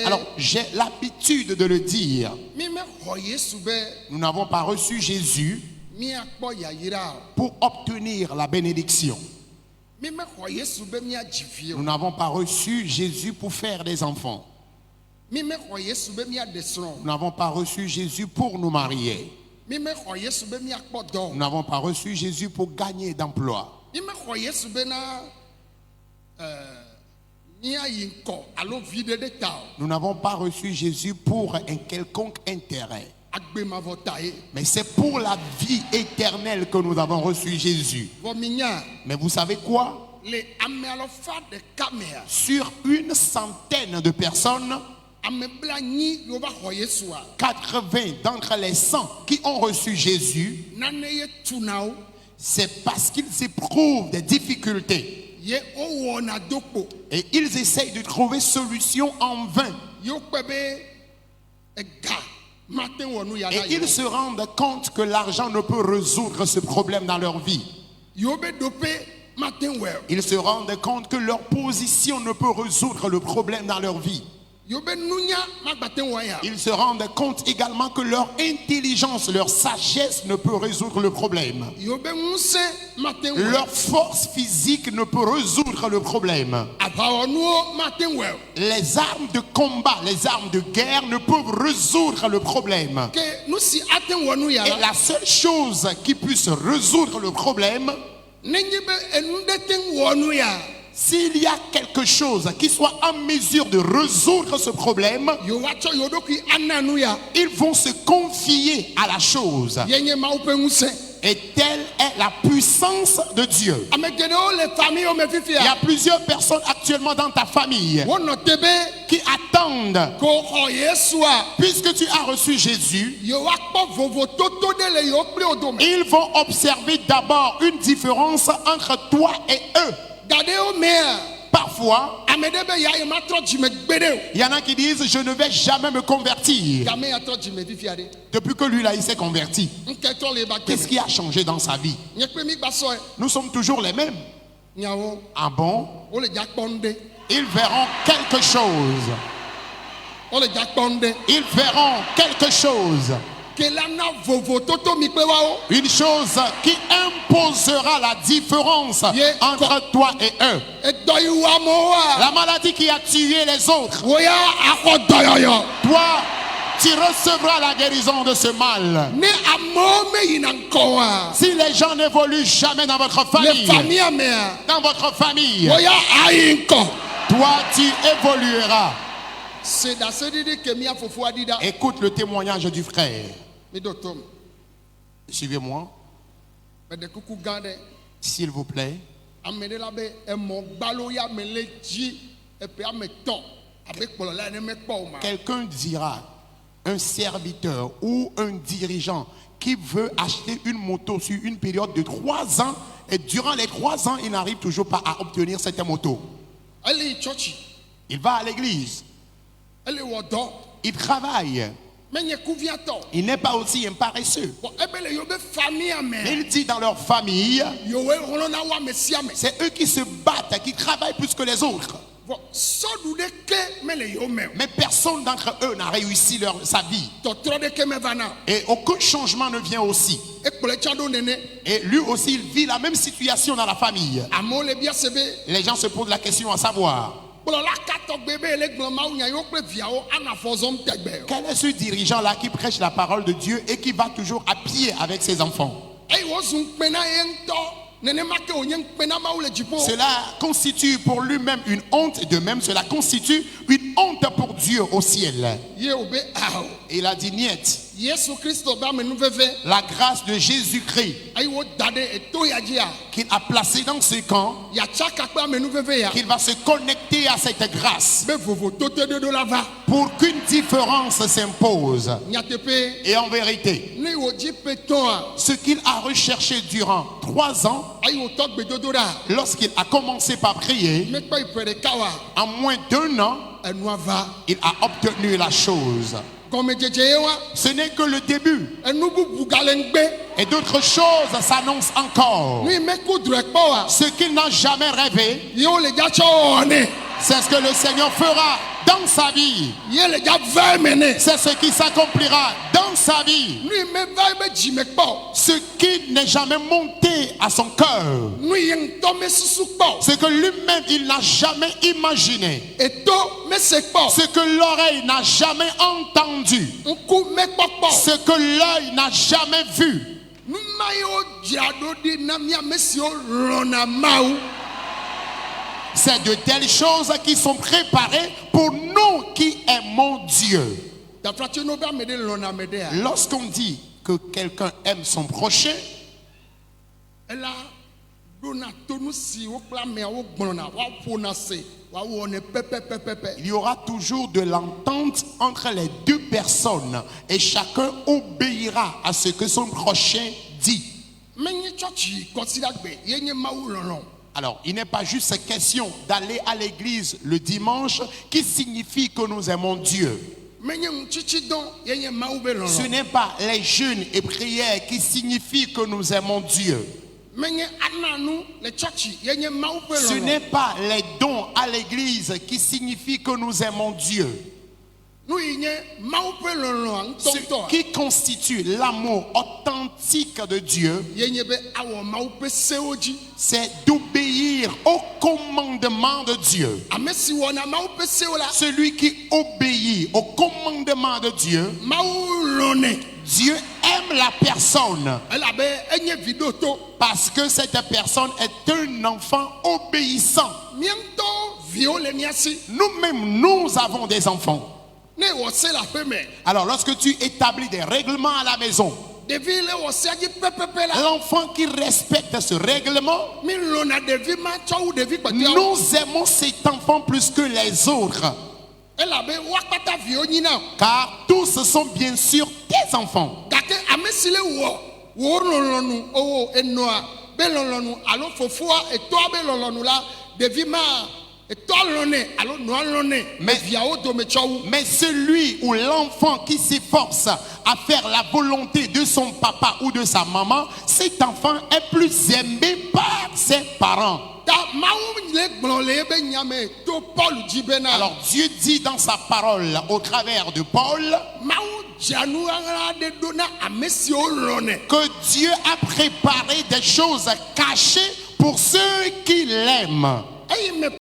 Alors, j'ai l'habitude de le dire. Nous n'avons pas reçu Jésus pour obtenir la bénédiction. Nous n'avons pas reçu Jésus pour faire des enfants. Nous n'avons pas reçu Jésus pour nous marier. Nous n'avons pas reçu Jésus pour gagner d'emploi. Nous n'avons pas reçu Jésus pour un quelconque intérêt. Mais c'est pour la vie éternelle que nous avons reçu Jésus. Mais vous savez quoi? Sur une centaine de personnes, 80 d'entre les 100 qui ont reçu Jésus, c'est parce qu'ils éprouvent des difficultés. Et ils essayent de trouver solution en vain. Et ils se rendent compte que l'argent ne peut résoudre ce problème dans leur vie. Ils se rendent compte que leur position ne peut résoudre le problème dans leur vie. Ils se rendent compte également que leur intelligence, leur sagesse ne peut résoudre le problème. Leur force physique ne peut résoudre le problème. Les armes de combat, les armes de guerre ne peuvent résoudre le problème. Et la seule chose qui puisse résoudre le problème, s'il y a quelque chose qui soit en mesure de résoudre ce problème, ils vont se confier à la chose. Et telle est la puissance de Dieu. Il y a plusieurs personnes actuellement dans ta famille qui attendent, puisque tu as reçu Jésus, ils vont observer d'abord une différence entre toi et eux. Parfois, il y en a qui disent je ne vais jamais me convertir. Depuis que lui là il s'est converti, qu'est-ce qui a changé dans sa vie? Nous sommes toujours les mêmes. Ah bon? Ils verront quelque chose. Ils verront quelque chose. Une chose qui imposera la différence entre toi et eux. La maladie qui a tué les autres. Toi, tu recevras la guérison de ce mal. Si les gens n'évoluent jamais dans votre famille, toi tu évolueras. Écoute le témoignage du frère. Suivez-moi, s'il vous plaît. Quelqu'un dira, un serviteur ou un dirigeant qui veut acheter une moto sur une période de 3 ans, et durant les 3 ans, il n'arrive toujours pas à obtenir cette moto. Il va à l'église. Il travaille. Il n'est pas aussi un paresseux. Mais il dit dans leur famille, c'est eux qui se battent, qui travaillent plus que les autres. Mais personne d'entre eux n'a réussi sa vie. Et aucun changement ne vient aussi. Et lui aussi, il vit la même situation dans la famille. Les gens se posent la question à savoir, quel est ce dirigeant-là qui prêche la parole de Dieu et qui va toujours à pied avec ses enfants? Cela constitue pour lui-même une honte, et de même cela constitue une honte pour Dieu au ciel. Il a dit niet. La grâce de Jésus-Christ qu'il a placé dans ce camp, qu'il va se connecter à cette grâce pour qu'une différence s'impose. Et en vérité, ce qu'il a recherché durant 3 ans, lorsqu'il a commencé par prier, en moins d'1 an, il a obtenu la chose. Ce n'est que le début. Et d'autres choses s'annoncent encore. Ce qu'il n'a jamais rêvé, c'est ce que le Seigneur fera. dans sa vie. C'est ce qui s'accomplira dans sa vie. Ce qui n'est jamais monté à son cœur. Ce que lui-même il n'a jamais imaginé. Ce que l'oreille n'a jamais entendu. Ce que l'œil n'a jamais vu. C'est de telles choses qui sont préparées pour nous qui aimons Dieu. Lorsqu'on dit que quelqu'un aime son prochain, il y aura toujours de l'entente entre les deux personnes et chacun obéira à ce que son prochain dit. Alors, il n'est pas juste question d'aller à l'église le dimanche qui signifie que nous aimons Dieu. Ce n'est pas les jeûnes et prières qui signifient que nous aimons Dieu. Ce n'est pas les dons à l'église qui signifient que nous aimons Dieu. Ce qui constitue l'amour authentique de Dieu, c'est d'obéir au commandement de Dieu. Celui qui obéit au commandement de Dieu, Dieu aime la personne parce que cette personne est un enfant obéissant. Nous-mêmes, nous avons des enfants. Alors lorsque tu établis des règlements à la maison, l'enfant qui respecte ce règlement, nous aimons cet enfant plus que les autres. Car tous sont bien sûr tes enfants. Mais celui ou l'enfant qui s'efforce à faire la volonté de son papa ou de sa maman, cet enfant est plus aimé par ses parents. Alors Dieu dit dans sa parole au travers de Paul que Dieu a préparé des choses cachées pour ceux qui l'aiment.